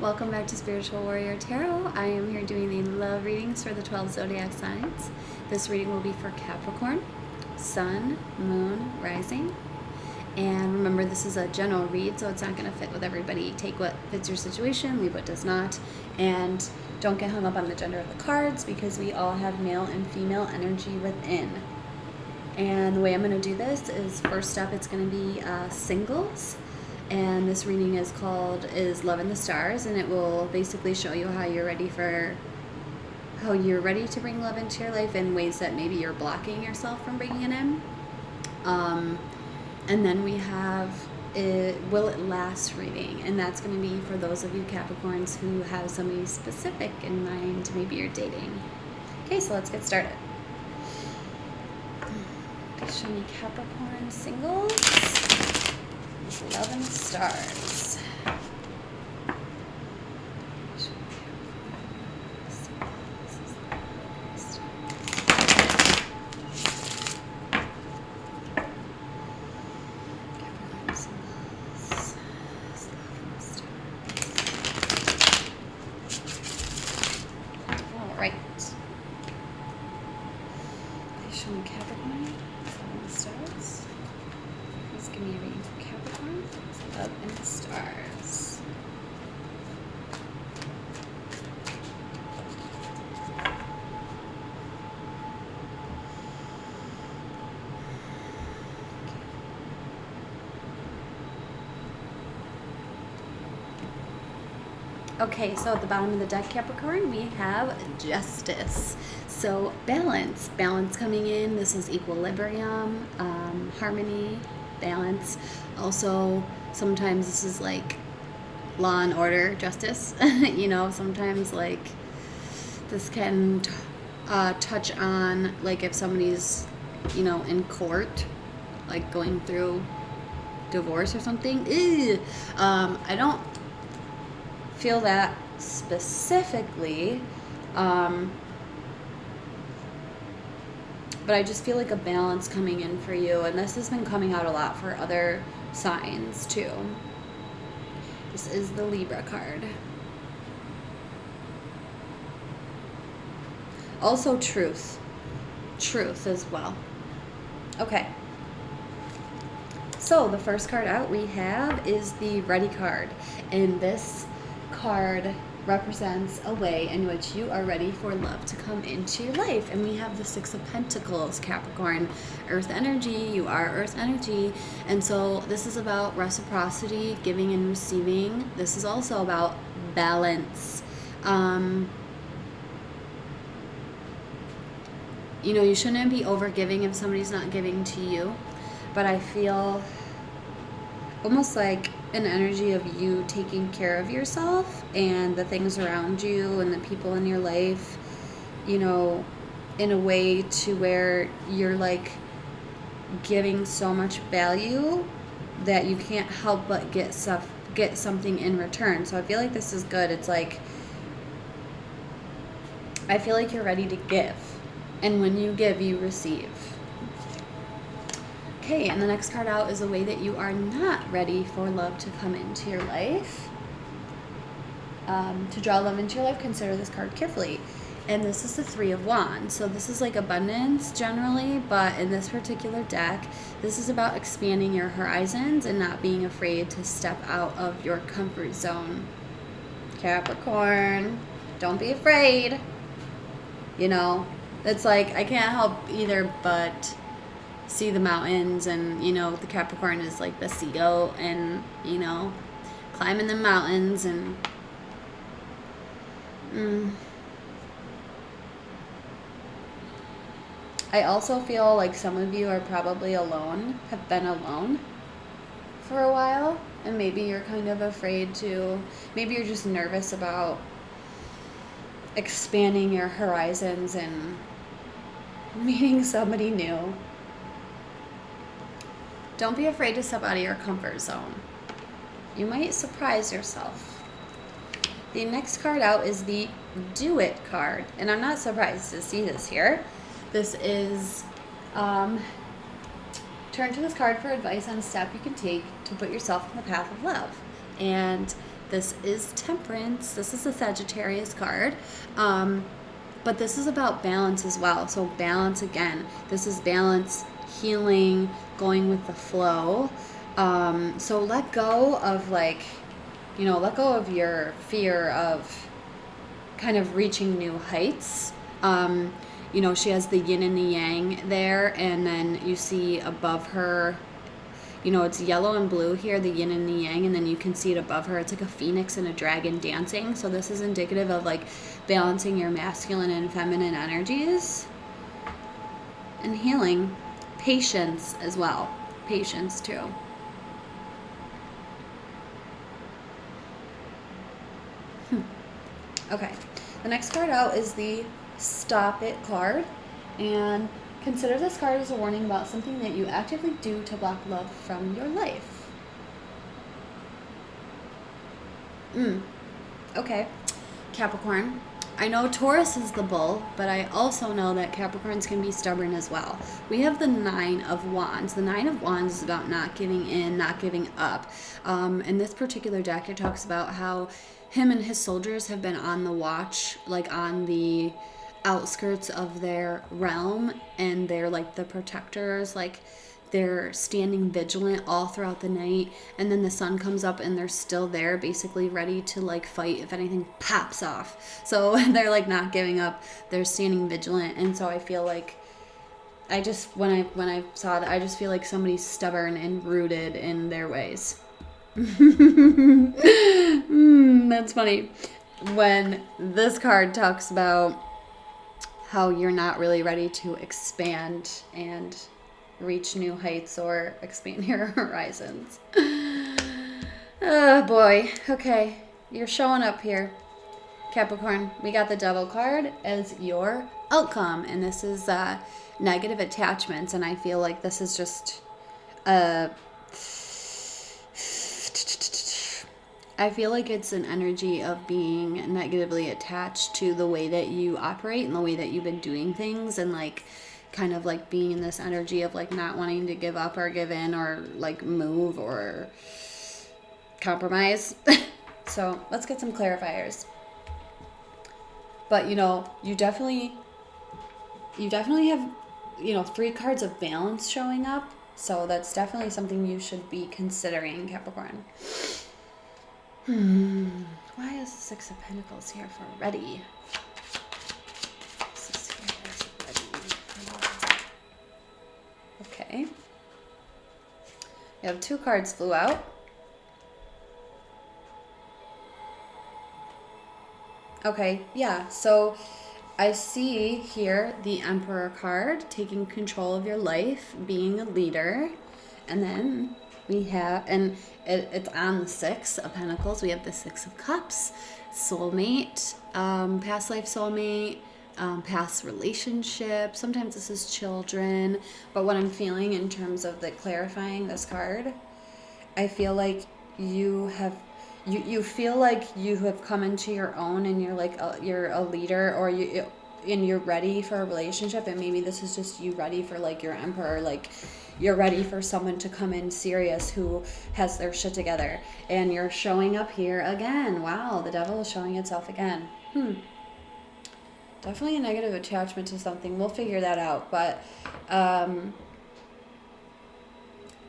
Welcome back to Spiritual Warrior Tarot. I am here doing the love readings for the 12 zodiac signs. This reading will be for Capricorn, Sun, Moon, Rising. And remember, this is a general read, so it's not going to fit with everybody. Take what fits your situation, leave what does not. And don't get hung up on the gender of the cards because we all have male and female energy within. And the way I'm going to do this is, first step, it's going to be singles. And this reading is Love in the Stars, and it will basically show you how you're ready to bring love into your life in ways that maybe you're blocking yourself from bringing it in. And then we have Will It Last reading, and that's going to be for those of you Capricorns who have somebody specific in mind, maybe you're dating. Okay, so let's get started. Show me Capricorn singles. Love in the Stars. All right. Show me Capricorn. Love in the Stars. Please give me a reading for Capricorn. Love in the Stars. Okay, so at the bottom of the deck, Capricorn, we have Justice. So balance coming in. This is equilibrium, harmony, balance. Also, sometimes this is like law and order, justice. Sometimes like this can touch on like if somebody's, in court, like going through divorce or something. I don't feel that specifically, but I just feel like a balance coming in for you, and this has been coming out a lot for other signs too. This is the Libra card. Also truth as well. Okay, so the first card out we have is the Ready card, and this card represents a way in which you are ready for love to come into your life. And we have the Six of Pentacles, Capricorn, Earth energy. You are Earth energy, and so this is about reciprocity, giving and receiving. This is also about balance. You shouldn't be over giving if somebody's not giving to you, but I feel almost like an energy of you taking care of yourself and the things around you and the people in your life, in a way to where you're like giving so much value that you can't help but get something in return. So I feel like this is good. It's like, I feel like you're ready to give, and when you give, you receive. Okay, and the next card out is a way that you are not ready for love to come into your life. To draw love into your life, consider this card carefully. And this is the Three of Wands. So this is like abundance generally, but in this particular deck, this is about expanding your horizons and not being afraid to step out of your comfort zone. Capricorn, don't be afraid. It's like, I can't help either but see the mountains, and the Capricorn is like the sea goat, and climbing the mountains, and I also feel like some of you are probably alone, have been alone for a while, and maybe you're kind of afraid to, maybe you're just nervous about expanding your horizons and meeting somebody new. Don't be afraid to step out of your comfort zone. You might surprise yourself. The next card out is the Do It card, and I'm not surprised to see this here. This is turn to this card for advice on a step you can take to put yourself on the path of love. And This is Temperance. This is a Sagittarius card. But this is about balance as well. So balance again. This is balance, healing, going with the flow. So let go of like, let go of your fear of kind of reaching new heights. She has the yin and the yang there, and then you see above her, it's yellow and blue here, the yin and the yang, and then you can see it above her. It's like a phoenix and a dragon dancing. So this is indicative of like balancing your masculine and feminine energies and healing. Patience as well. Patience too. Okay. The next card out is the Stop It card. And consider this card as a warning about something that you actively do to block love from your life. Okay. Capricorn. I know Taurus is the bull, but I also know that Capricorns can be stubborn as well. We have the Nine of Wands. The Nine of Wands is about not giving in, not giving up. In this particular deck, it talks about how him and his soldiers have been on the watch, like on the outskirts of their realm, and they're like the protectors, like they're standing vigilant all throughout the night, and then the sun comes up and they're still there, basically ready to like fight if anything pops off. So they're like not giving up, they're standing vigilant. And so I feel like when I saw that, I just feel like somebody's stubborn and rooted in their ways. That's funny. When this card talks about how you're not really ready to expand and reach new heights or expand your horizons. Oh boy. Okay. You're showing up here, Capricorn. We got the Devil card as your outcome, and this is negative attachments, and I feel like this is just I feel like it's an energy of being negatively attached to the way that you operate and the way that you've been doing things, and like kind of like being in this energy of like not wanting to give up or give in or like move or compromise. So let's get some clarifiers. But you definitely have 3 cards of balance showing up, so that's definitely something you should be considering, Capricorn. Why is the 6 of Pentacles here for ready? Okay. You have 2 cards flew out. Okay, yeah, so I see here the Emperor card, taking control of your life, being a leader. And then we have, and it's on the 6 of Pentacles, we have the 6 of Cups, soulmate, past life soulmate, past relationship. Sometimes this is children. But what I'm feeling in terms of the clarifying this card, I feel like you feel like you have come into your own, and you're like you're a leader, or and you're ready for a relationship, and maybe this is just you ready for like your Emperor, like you're ready for someone to come in serious who has their shit together, and you're showing up here again. Wow, the Devil is showing itself again. Definitely a negative attachment to something. We'll figure that out. But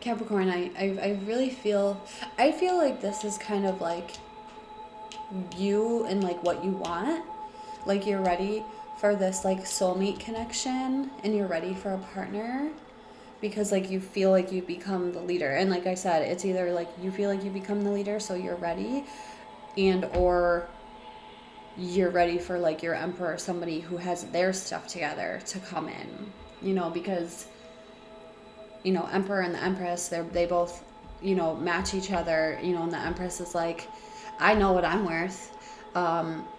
Capricorn, I really feel like this is kind of like you and like what you want. Like you're ready for this like soulmate connection, and you're ready for a partner, because like you feel like you become the leader. And like I said, it's either like you feel like you become the leader, so you're ready, and or you're ready for like your Emperor, somebody who has their stuff together, to come in, because Emperor and the Empress, they both match each other, and the Empress is like, I know what I'm worth.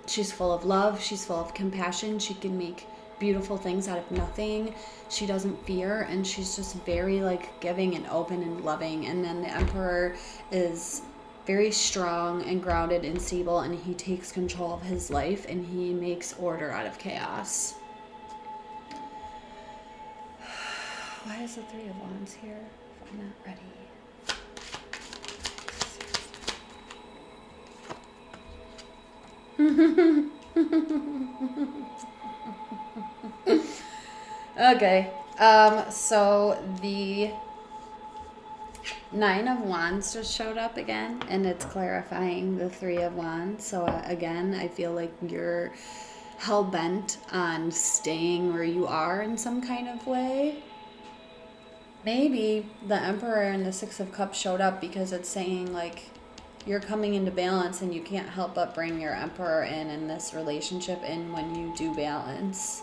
She's full of love, she's full of compassion, she can make beautiful things out of nothing, she doesn't fear, and she's just very like giving and open and loving. And then the Emperor is very strong and grounded and stable, and he takes control of his life, and he makes order out of chaos. Why is the 3 of Wands here if I'm not ready? Okay. So the Nine of Wands just showed up again, and it's clarifying the Three of Wands. So again, I feel like you're hell-bent on staying where you are in some kind of way. Maybe the Emperor and the Six of Cups showed up because it's saying like you're coming into balance, and you can't help but bring your Emperor in this relationship in when you do balance.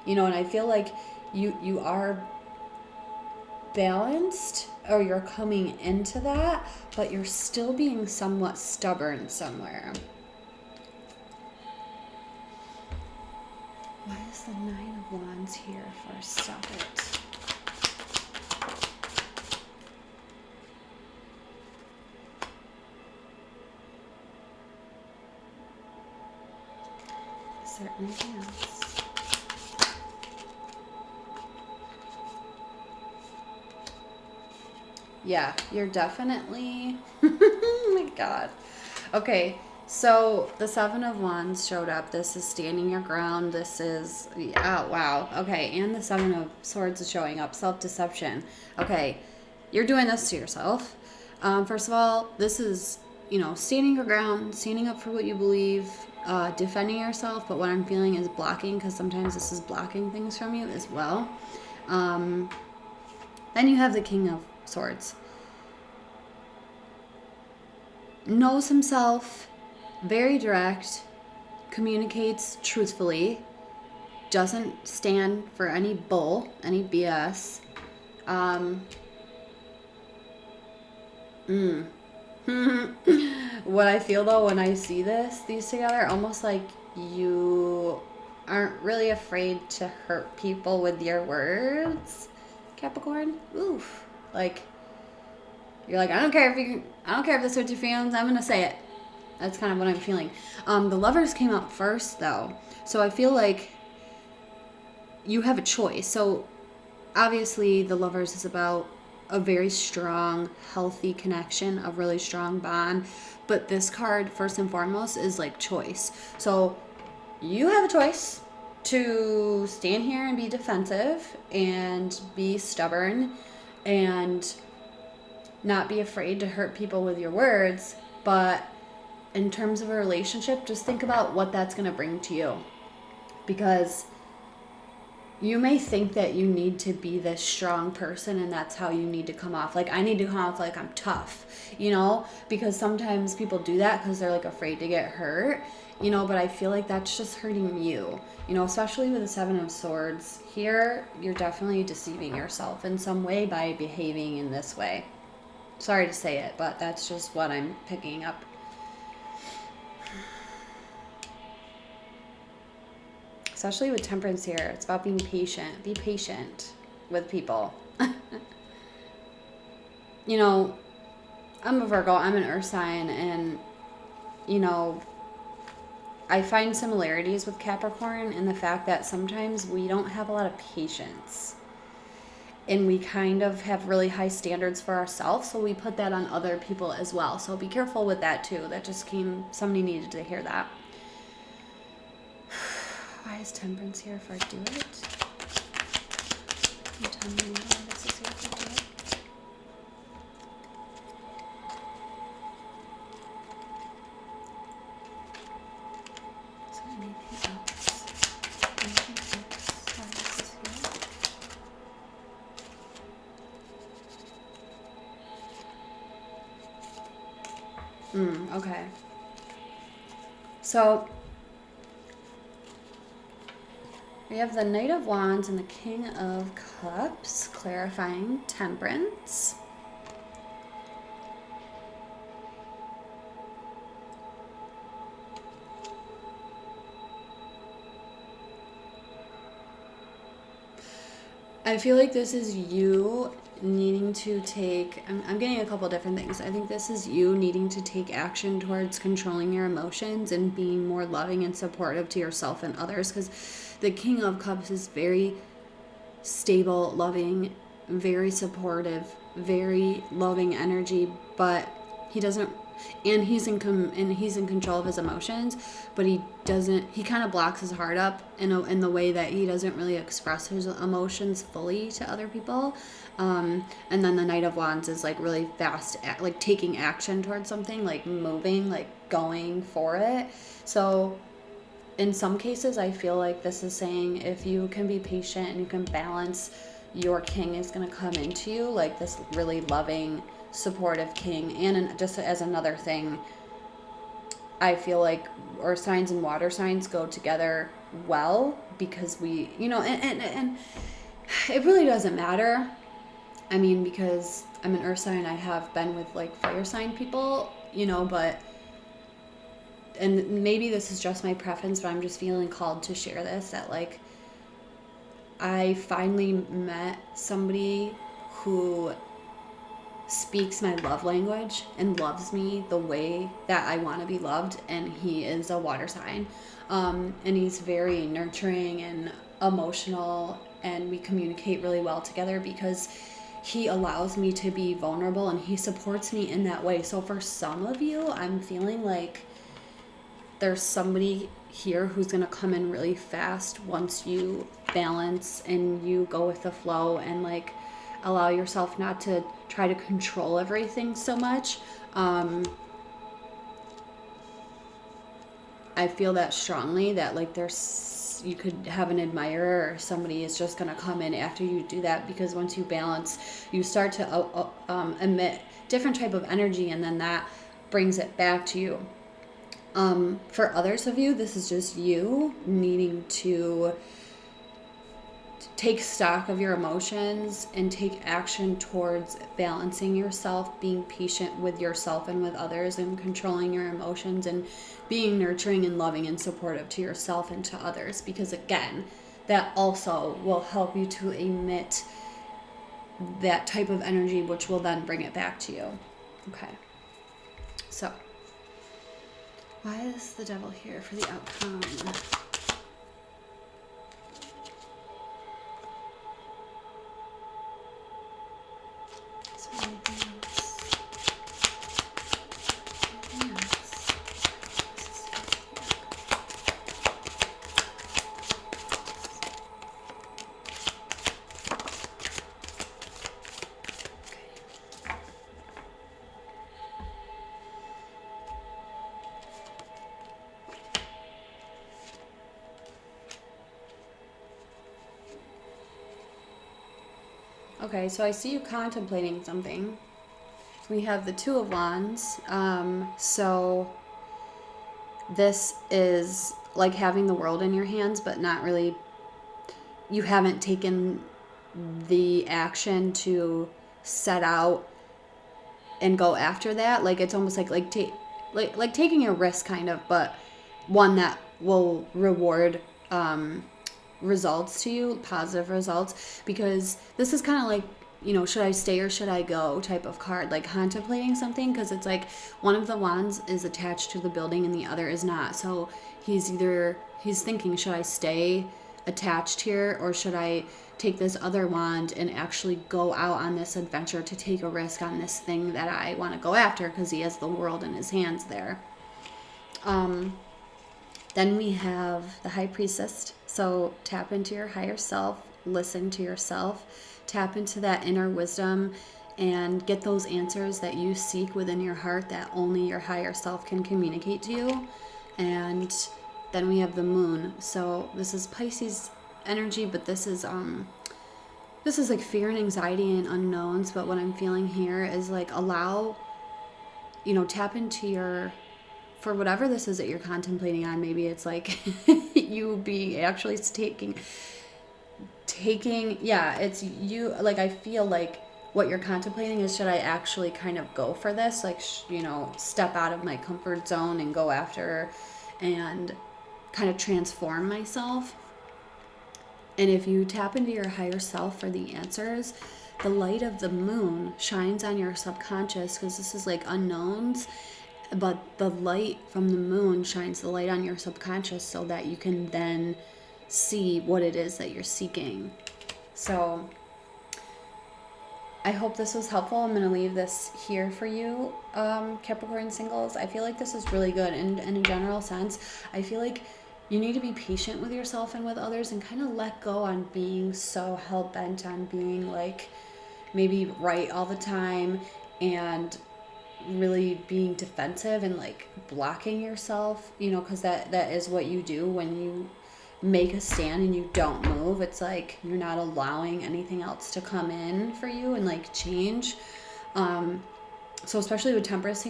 You know, and I feel like you are balanced, or you're coming into that, but you're still being somewhat stubborn somewhere. Why is the Nine of Wands here for stop it? Is there anything else? Yeah, you're definitely... Oh my God. Okay, so the Seven of Wands showed up. This is standing your ground. This is... Oh, wow. Okay, and the Seven of Swords is showing up. Self-deception. Okay, you're doing this to yourself. First of all, this is, you know, standing your ground, standing up for what you believe, defending yourself. But what I'm feeling is blocking, because sometimes this is blocking things from you as well. Then you have the King of Swords. Knows himself, very direct, communicates truthfully, doesn't stand for any bull, any BS. What I feel though when I see these together, almost like you aren't really afraid to hurt people with your words, Capricorn. Oof. Like, you're like, I don't care if this hurts your feelings, I'm gonna say it. That's kind of what I'm feeling. The Lovers came out first though, so I feel like you have a choice. So obviously the Lovers is about a very strong, healthy connection, a really strong bond. But this card, first and foremost, is like choice. So you have a choice to stand here and be defensive and be stubborn and not be afraid to hurt people with your words. But in terms of a relationship, just think about what that's going to bring to you. Because you may think that you need to be this strong person, and that's how you need to come off. Like, I need to come off like I'm tough, you know, because sometimes people do that because they're like afraid to get hurt, you know, but I feel like that's just hurting you, you know, especially with the Seven of Swords here. You're definitely deceiving yourself in some way by behaving in this way. Sorry to say it, but that's just what I'm picking up. Especially with Temperance here. It's about being patient. Be patient with people. You know, I'm a Virgo. I'm an earth sign. And, you know, I find similarities with Capricorn in the fact that sometimes we don't have a lot of patience. And we kind of have really high standards for ourselves. So we put that on other people as well. So be careful with that too. That just came, somebody needed to hear that. Why is Temperance here for do it? Can you tell me why this is here for do it? Is there anything else? Anything else? Why is this here? Okay. So we have the Knight of Wands and the King of Cups, clarifying Temperance. I feel like this is you needing to take, I'm getting a couple different things. I think this is you needing to take action towards controlling your emotions and being more loving and supportive to yourself and others, because the King of Cups is very stable, loving, very supportive, very loving energy, but he doesn't and he's in control of his emotions, but he kind of blocks his heart up in the way that he doesn't really express his emotions fully to other people. And then the Knight of Wands is like really fast, like taking action towards something, like moving, like going for it. So in some cases, I feel like this is saying if you can be patient and you can balance, your king is going to come into you, like this really loving, supportive king. And just as another thing, I feel like earth signs and water signs go together well, because we, and it really doesn't matter. I mean, because I'm an earth sign, I have been with like fire sign people, but, and maybe this is just my preference, but I'm just feeling called to share this, that like I finally met somebody who speaks my love language and loves me the way that I want to be loved, and he is a water sign, and he's very nurturing and emotional, and we communicate really well together because he allows me to be vulnerable and he supports me in that way. So for some of you, I'm feeling like there's somebody here who's going to come in really fast once you balance and you go with the flow and like allow yourself not to try to control everything so much. I feel that strongly, that like you could have an admirer or somebody is just going to come in after you do that, because once you balance, you start to emit different type of energy, and then that brings it back to you. For others of you, this is just you needing to take stock of your emotions and take action towards balancing yourself, being patient with yourself and with others, and controlling your emotions, and being nurturing and loving and supportive to yourself and to others, because again, that also will help you to emit that type of energy, which will then bring it back to you. Okay, so why is the devil here for the outcome? Is there anything else? Anything else? Okay, so I see you contemplating something. We have the Two of Wands. So this is like having the world in your hands, but not really, you haven't taken the action to set out and go after that. Like it's almost like taking a risk kind of, but one that will reward results to you, positive results, because this is kind of like, should I stay or should I go type of card, like contemplating something, because it's like one of the wands is attached to the building and the other is not. So he's thinking, should I stay attached here, or should I take this other wand and actually go out on this adventure to take a risk on this thing that I want to go after, because he has the world in his hands there. Then we have the High Priestess. So tap into your higher self, listen to yourself, tap into that inner wisdom, and get those answers that you seek within your heart that only your higher self can communicate to you. And then we have the Moon. So this is Pisces energy, but this is like fear and anxiety and unknowns. But what I'm feeling here is like tap into your, for whatever this is that you're contemplating on. Maybe it's like you be actually taking, it's you, like I feel like what you're contemplating is, should I actually kind of go for this, like step out of my comfort zone and go after and kind of transform myself. And if you tap into your higher self for the answers, the light of the moon shines on your subconscious, because this is like unknowns, but the light from the moon shines the light on your subconscious so that you can then see what it is that you're seeking. So I hope this was helpful. I'm going to leave this here for you, Capricorn singles. I feel like this is really good. And in a general sense, I feel like you need to be patient with yourself and with others and kind of let go on being so hell-bent on being like maybe right all the time and really being defensive and like blocking yourself, you know, because that is what you do when you make a stand and you don't move. It's like you're not allowing anything else to come in for you and like change. So especially with temperance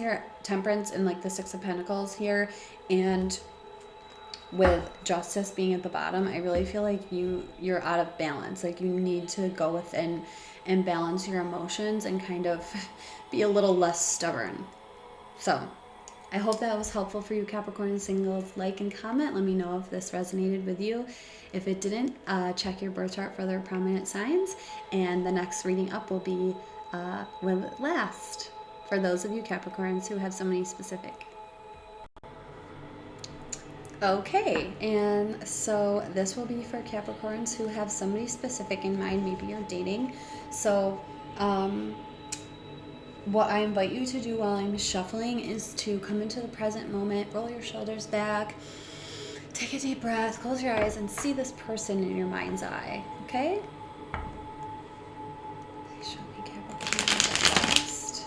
and like the Six of Pentacles here, and with Justice being at the bottom, I really feel like you're out of balance. Like you need to go within and balance your emotions and kind of be a little less stubborn. So I hope that was helpful for you, Capricorn singles. Like and comment. Let me know if this resonated with you. If it didn't, check your birth chart for their prominent signs. And the next reading up will be Will It Last? For those of you Capricorns who have somebody specific. Okay, and so this will be for Capricorns who have somebody specific in mind. Maybe you're dating. So what I invite you to do while I'm shuffling is to come into the present moment, roll your shoulders back, take a deep breath, close your eyes, and see this person in your mind's eye, okay? Please show me Capricorn last.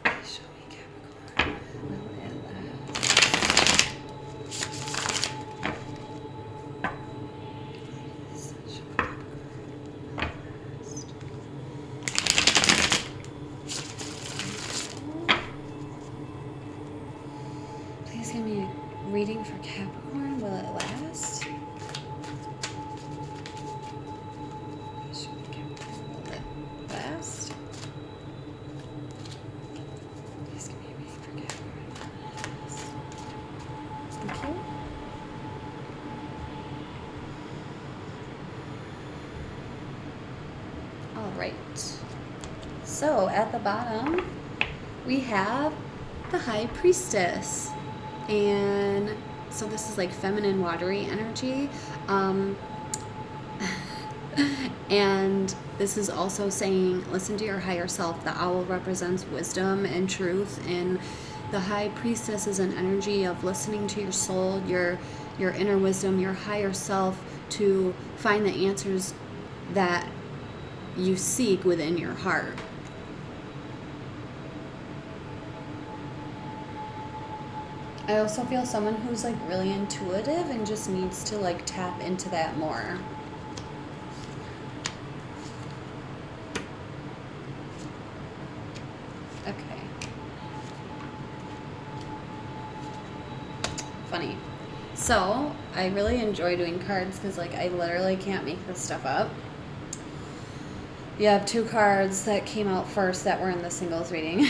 Please show me Capricorn. Will it last? Please show me Capricorn. Please give me a reading for Capricorn. Will it last? Please show me Capricorn. Will it last? Please give me a reading for Capricorn. Will it last? Thank you. All right. So at the bottom, we have the High Priestess. And so this is like feminine, watery energy. And this is also saying, listen to your higher self. The owl represents wisdom and truth. And the High Priestess is an energy of listening to your soul, your inner wisdom, your higher self, to find the answers that you seek within your heart. I also feel someone who's like really intuitive and just needs to like tap into that more. Okay. Funny. So I really enjoy doing cards because like I literally can't make this stuff up. You have two cards that came out first that were in the singles reading.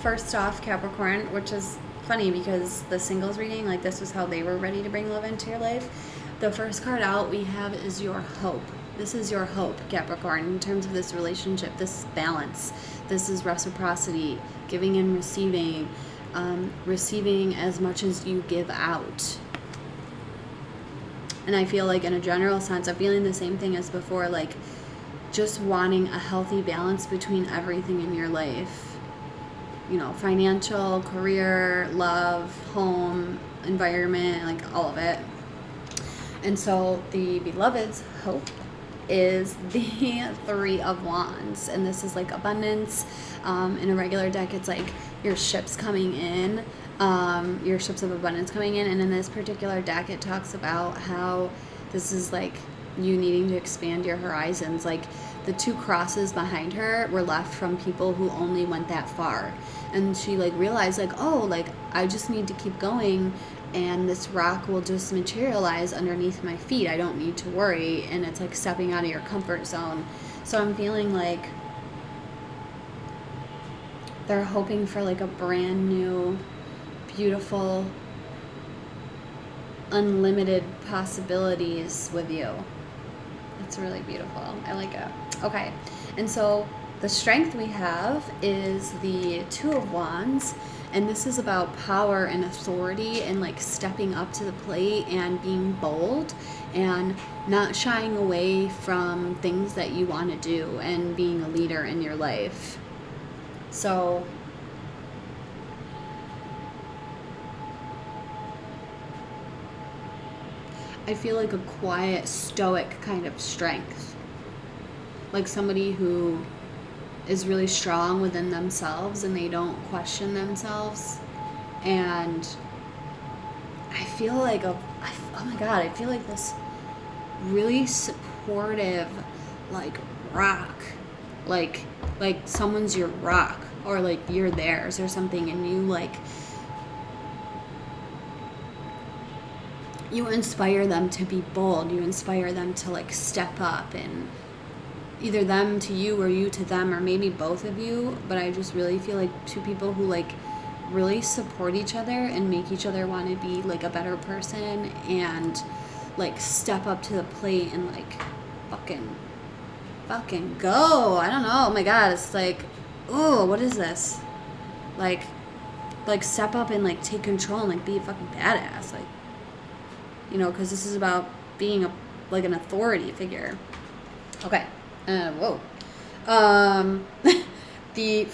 First off, Capricorn, which is funny because the singles reading, like this was how they were ready to bring love into your life. The first card out we have is your hope. This is your hope, Capricorn, in terms of this relationship. This is balance. This is reciprocity, giving and receiving, receiving as much as you give out. And I feel like in a general sense, I'm feeling the same thing as before, like just wanting a healthy balance between everything in your life. You know, financial, career, love, home, environment, like all of it. And so the Beloved's hope is the Three of Wands. And this is like abundance. In a regular deck, it's like your ships coming in, your ships of abundance coming in. And in this particular deck, it talks about how this is like you needing to expand your horizons. Like the two crosses behind her were left from people who only went that far. And she like realized like, oh, like I just need to keep going and this rock will just materialize underneath my feet. I don't need to worry. And it's like stepping out of your comfort zone. So I'm feeling like they're hoping for like a brand new, beautiful, unlimited possibilities with you. It's really beautiful. I like it. Okay. And so the strength we have is the Two of Wands. And this is about power and authority and like stepping up to the plate and being bold and not shying away from things that you want to do and being a leader in your life. So I feel like a quiet, stoic kind of strength. Like somebody who is really strong within themselves and they don't question themselves. And I feel like oh my God, I feel like this really supportive, like rock, like someone's your rock or like you're theirs or something, and you like you inspire them to be bold, you inspire them to like step up, and either them to you or you to them, or maybe both of you. But I just really feel like two people who like really support each other and make each other want to be like a better person and like step up to the plate and like fucking go. I don't know. Oh my God, it's like, oh, what is this? Like step up and like take control and like be a fucking badass, like, you know, because this is about being a like an authority figure. Okay. Whoa. The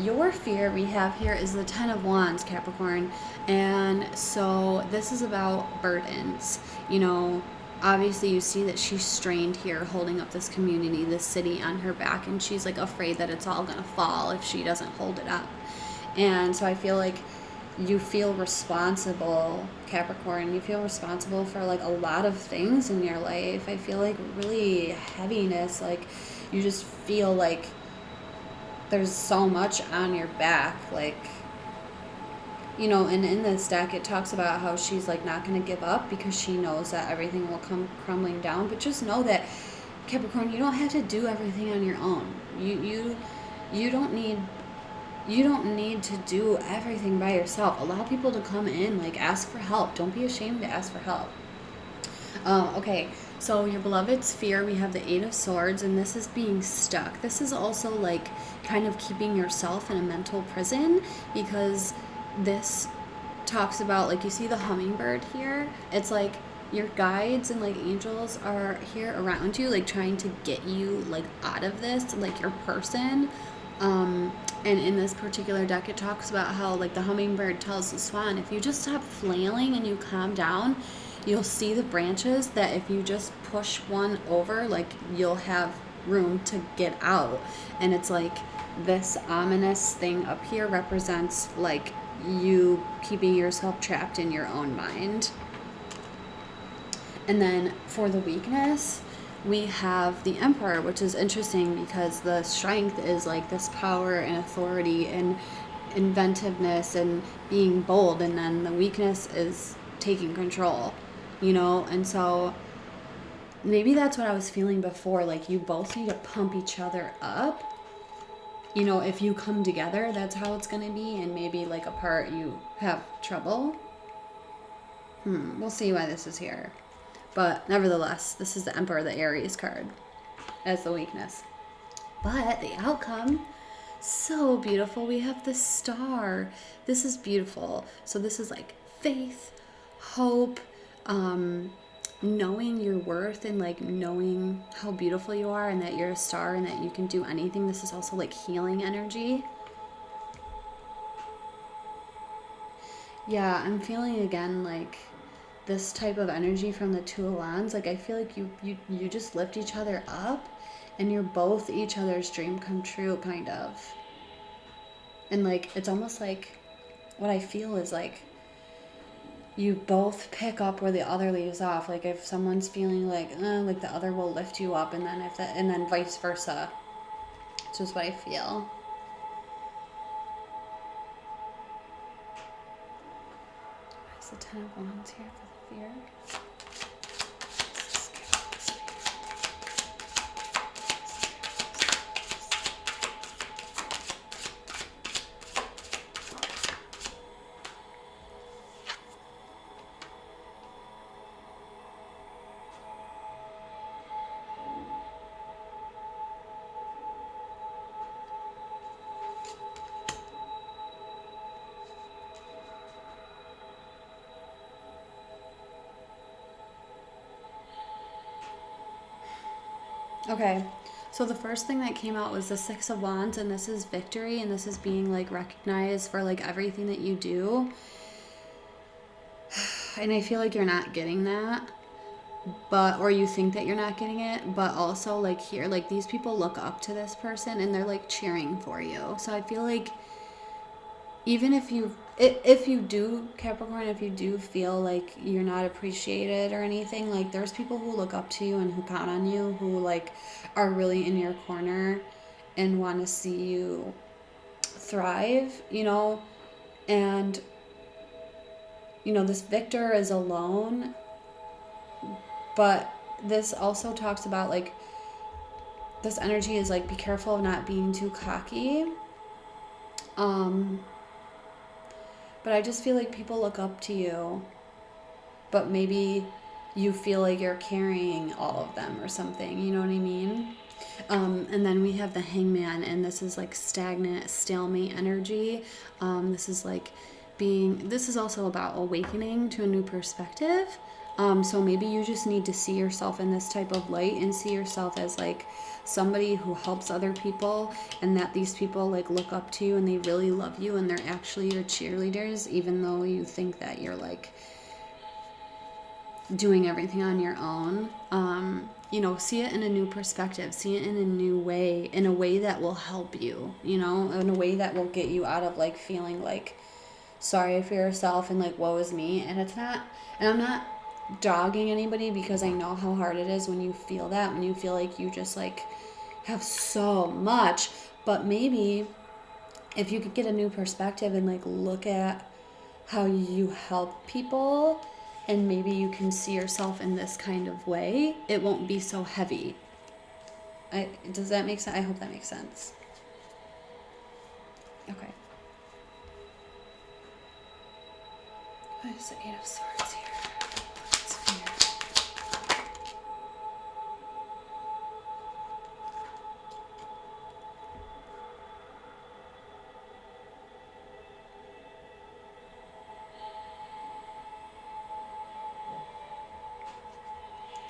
your fear we have here is the Ten of Wands, Capricorn. And so this is about burdens. You know, obviously you see that she's strained here holding up this community, this city on her back, and she's like afraid that it's all gonna fall if she doesn't hold it up. And so I feel like you feel responsible, Capricorn. You feel responsible for like a lot of things in your life. I feel like really heaviness, like you just feel like there's so much on your back, like, you know. And in this deck it talks about how she's like not going to give up because she knows that everything will come crumbling down. But just know that, Capricorn, you don't have to do everything on your own. You don't need to do everything by yourself. Allow people to come in, like ask for help. Don't be ashamed to ask for help. Okay, so your beloved's fear, we have the Eight of Swords, and this is being stuck. This is also like kind of keeping yourself in a mental prison, because this talks about, like, you see the hummingbird here? It's like your guides and like angels are here around you, like trying to get you like out of this, like your person. And in this particular deck, it talks about how like the hummingbird tells the swan, if you just stop flailing and you calm down, you'll see the branches that if you just push one over, like you'll have room to get out. And it's like this ominous thing up here represents like you keeping yourself trapped in your own mind. And then for the weakness, we have the Emperor, which is interesting because the strength is like this power and authority and inventiveness and being bold, and then the weakness is taking control, you know. And so maybe that's what I was feeling before, like you both need to pump each other up. You know, if you come together, that's how it's going to be, and maybe like apart you have trouble. We'll see why this is here. But nevertheless, this is the Emperor, the Aries card, as the weakness. But the outcome, so beautiful. We have the Star. This is beautiful. So this is like faith, hope, knowing your worth, and like knowing how beautiful you are and that you're a star and that you can do anything. This is also like healing energy. Yeah, I'm feeling again like this type of energy from the Two of Wands. Like I feel like you just lift each other up, and you're both each other's dream come true, kind of. And like it's almost like what I feel is like you both pick up where the other leaves off. Like if someone's feeling like the other will lift you up, and then and then vice versa. It's just what I feel. Why is the Ten of Wands here for the fear? Okay. So the first thing that came out was the Six of Wands, and this is victory, and this is being like recognized for like everything that you do. And I feel like you're not getting that, but or you think that you're not getting it, but also like here, like these people look up to this person and they're like cheering for you. So I feel like even if you do, Capricorn, if you do feel like you're not appreciated or anything, like there's people who look up to you and who count on you, who like are really in your corner and want to see you thrive, you know. And you know, this victor is alone, but this also talks about like this energy is like be careful of not being too cocky. um but I just feel like people look up to you, but maybe you feel like you're carrying all of them or something, you know what I mean? And then we have the Hangman, and this is like stagnant, stalemate energy. This is like this is also about awakening to a new perspective. So maybe you just need to see yourself in this type of light and see yourself as like somebody who helps other people, and that these people like look up to you and they really love you and they're actually your cheerleaders, even though you think that you're like doing everything on your own. You know, see it in a new perspective, see it in a new way, in a way that will help you, you know, in a way that will get you out of like feeling like sorry for yourself and like woe is me. And it's not, and I'm not dogging anybody, because I know how hard it is when you feel that, when you feel like you just like have so much. But maybe if you could get a new perspective and like look at how you help people, and maybe you can see yourself in this kind of way, it won't be so heavy. Does that make sense? I hope that makes sense. Okay. What is the Eight of Swords here? What's fear?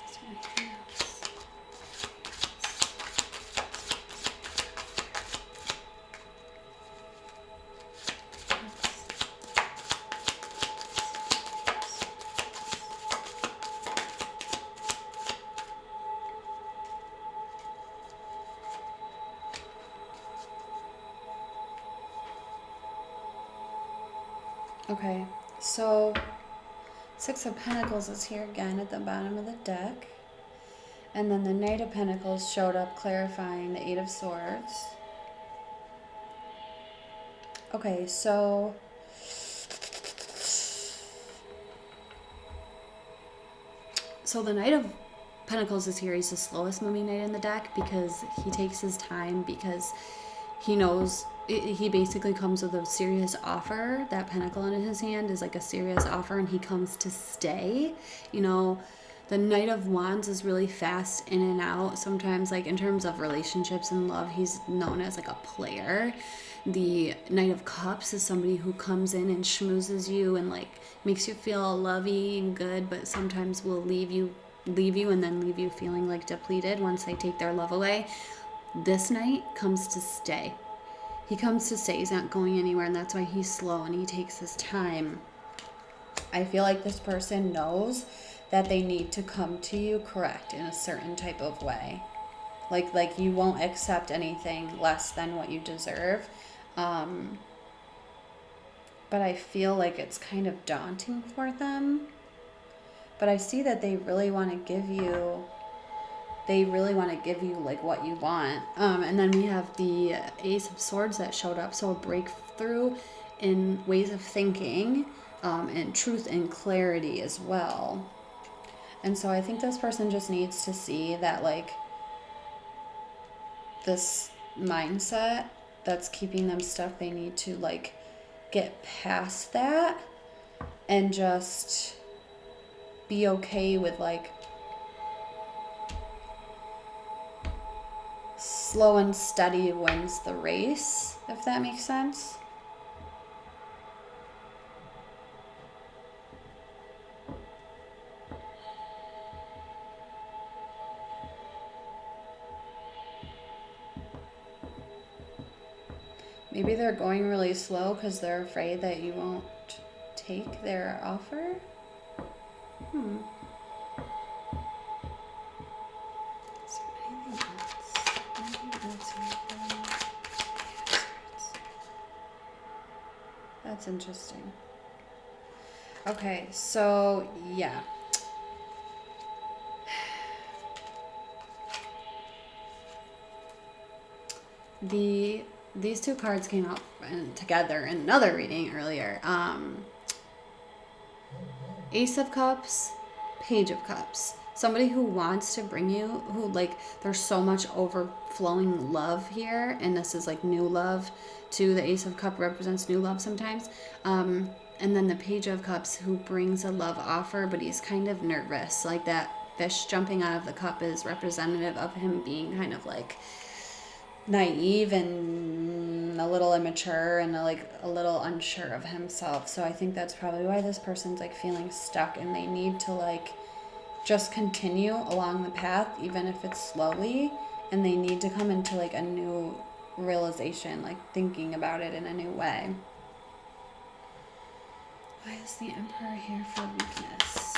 Something else. Okay, so Six of Pentacles is here again at the bottom of the deck. And then the Knight of Pentacles showed up clarifying the Eight of Swords. Okay, so the Knight of Pentacles is here. He's the slowest moving knight in the deck because he takes his time, because he knows he basically comes with a serious offer. That pentacle in his hand is like a serious offer, and he comes to stay. You know, the Knight of Wands is really fast in and out. Sometimes, like in terms of relationships and love, he's known as like a player. The Knight of Cups is somebody who comes in and schmoozes you and like makes you feel lovey and good, but sometimes will leave you and then leave you feeling like depleted once they take their love away. This Knight comes to stay. He comes to stay. He's not going anywhere, and that's why he's slow and he takes his time. I feel like this person knows that they need to come to you correct in a certain type of way. Like you won't accept anything less than what you deserve. But I feel like it's kind of daunting for them. But I see that they really want to give you like what you want. And then we have the Ace of Swords that showed up. So a breakthrough in ways of thinking, and truth and clarity as well. And so I think this person just needs to see that like this mindset that's keeping them stuck, they need to like get past that and just be okay with like slow and steady wins the race, if that makes sense. Maybe they're going really slow because they're afraid that you won't take their offer. Is there anything else? Anything else here? That's interesting. Okay, so yeah. These two cards came out together in another reading earlier. Ace of Cups, Page of Cups. Somebody who wants to bring you, who like, there's so much overflowing love here, and this is like new love too. The Ace of Cup represents new love sometimes. And then the Page of Cups, who brings a love offer, but he's kind of nervous. Like that fish jumping out of the cup is representative of him being kind of like naive and a little immature and a little unsure of himself. So I think that's probably why this person's like feeling stuck, and they need to like just continue along the path, even if it's slowly, and they need to come into like a new realization, like thinking about it in a new way. Why is the Emperor here for weakness?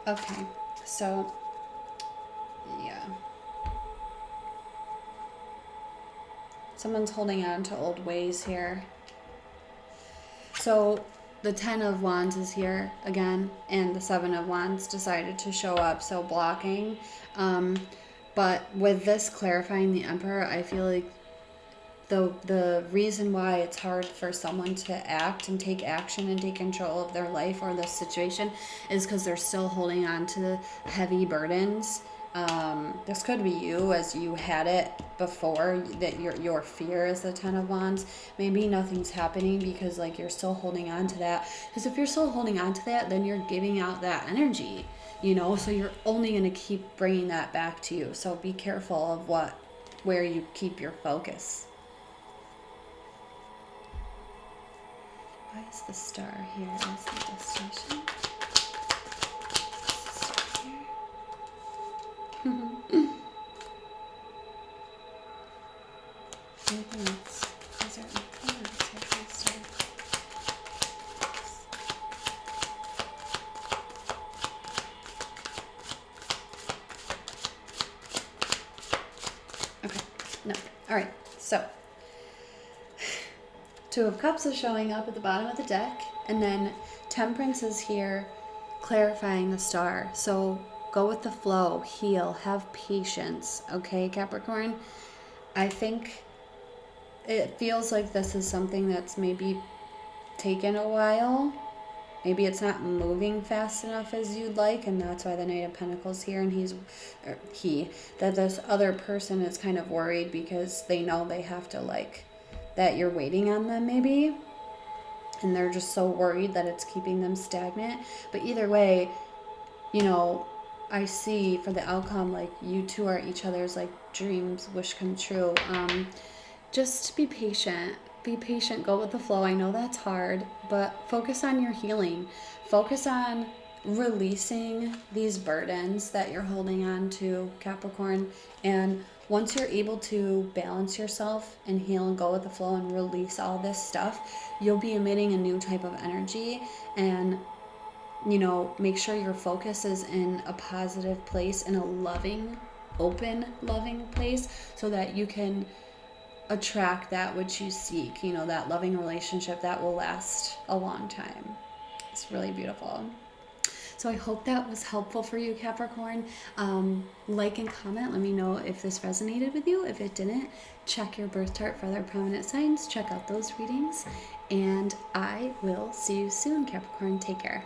Okay, so, yeah. Someone's holding on to old ways here. So, the 10 of Wands is here again, and the 7 of Wands decided to show up, so blocking. But with this clarifying the Emperor, I feel like the reason why it's hard for someone to act and take action and take control of their life or this situation is because they're still holding on to heavy burdens. This could be you, as you had it before, that your fear is the 10 of Wands. Maybe nothing's happening because like you're still holding on to that. Because if you're still holding on to that, then you're giving out that energy, so you're only going to keep bringing that back to you. So be careful of where you keep your focus. Why is the star here as the destination? Anything else? Is there anything else here for the star? Okay, no. All right, so 2 of Cups is showing up at the bottom of the deck, and then Temperance is here clarifying the star. So go with the flow, heal, have patience, okay, Capricorn? I think it feels like this is something that's maybe taken a while. Maybe it's not moving fast enough as you'd like, and that's why the Knight of Pentacles here, and that this other person is kind of worried because they know they have to that you're waiting on them maybe, and they're just so worried that it's keeping them stagnant. But either way, I see for the outcome, you two are each other's dreams wish come true. Just be patient, go with the flow. I know that's hard, but focus on your healing, focus on releasing these burdens that you're holding on to, Capricorn. And once you're able to balance yourself and heal and go with the flow and release all this stuff, you'll be emitting a new type of energy. And make sure your focus is in a positive place, in a loving, open, loving place, so that you can attract that which you seek, that loving relationship that will last a long time. It's really beautiful. So I hope that was helpful for you, Capricorn. Like and comment. Let me know if this resonated with you. If it didn't, check your birth chart for other prominent signs. Check out those readings. And I will see you soon, Capricorn. Take care.